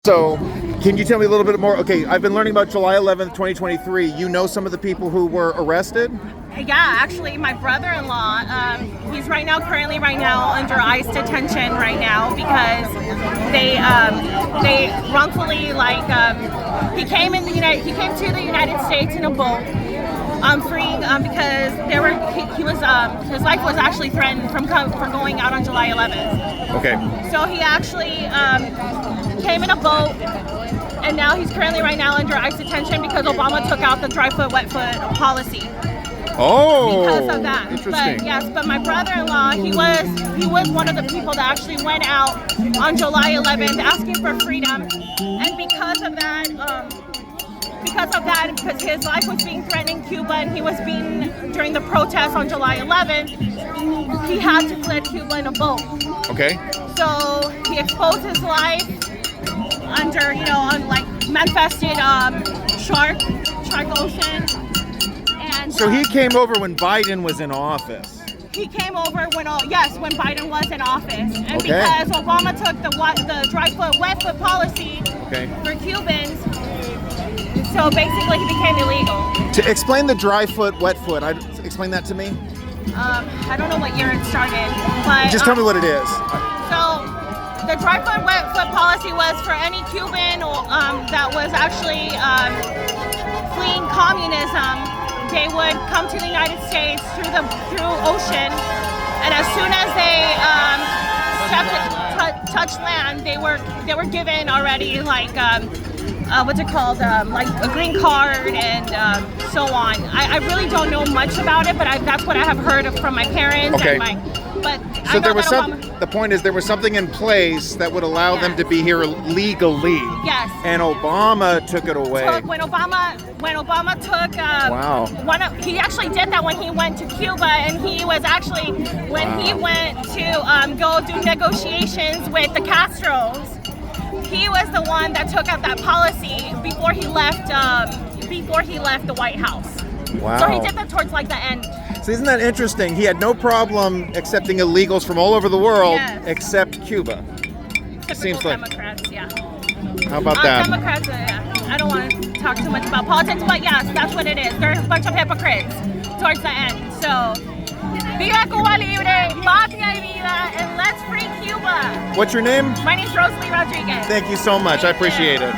So, can you tell me a little bit more? Okay, I've been learning about July 11th, 2023. You know some of the people who were arrested? Yeah, actually, my brother-in-law, he's currently right now under ICE detention right now because they wrongfully he came to the United States in a boat, freeing because his life was actually threatened from going out on July 11th. Okay. So he actually came in a boat, and now he's currently right now under ICE detention because Obama took out the dry foot, wet foot policy. Oh, because of that. Interesting. But my brother-in-law, he was one of the people that actually went out on July 11th asking for freedom, and because of that, because his life was being threatened in Cuba, and he was being during the protests on July 11th, he had to flee Cuba in a boat. Okay. So he exposed his life under, on manifested shark ocean. And so he came over when Biden was in office. He came over when Biden was in office, and Okay. because Obama took the dry foot, wet foot policy for Cubans, so basically he became illegal. To explain the dry foot, wet foot, explain that to me. I don't know what year it started, but just tell me what it is. So the dry foot, wet foot policy was for any Cuban that was actually fleeing communism. They would come to the United States through ocean, and as soon as they touched land, they were given already what's it called, like a green card and so on. I really don't know much about it, but that's what I have heard from my parents. Okay. So there was the point is there was something in place that would allow them to be here legally. Yes. And Obama took it away. When Obama took he actually did that when he went to Cuba, and he was actually he went to go do negotiations with the Castros. He was the one that took out that policy before he left the White House. Wow. So he did that towards the end. So isn't that interesting? He had no problem accepting illegals from all over the world except Cuba. Typical Seems like Democrats, yeah. How about that? Democrats, I don't want to talk too much about politics, but yes, that's what it is. They're a bunch of hypocrites towards the end. So, viva Cuba Libre, patria y vida, and let's free Cuba. What's your name? My name's Rosalie Rodriguez. Thank you so much. I appreciate it.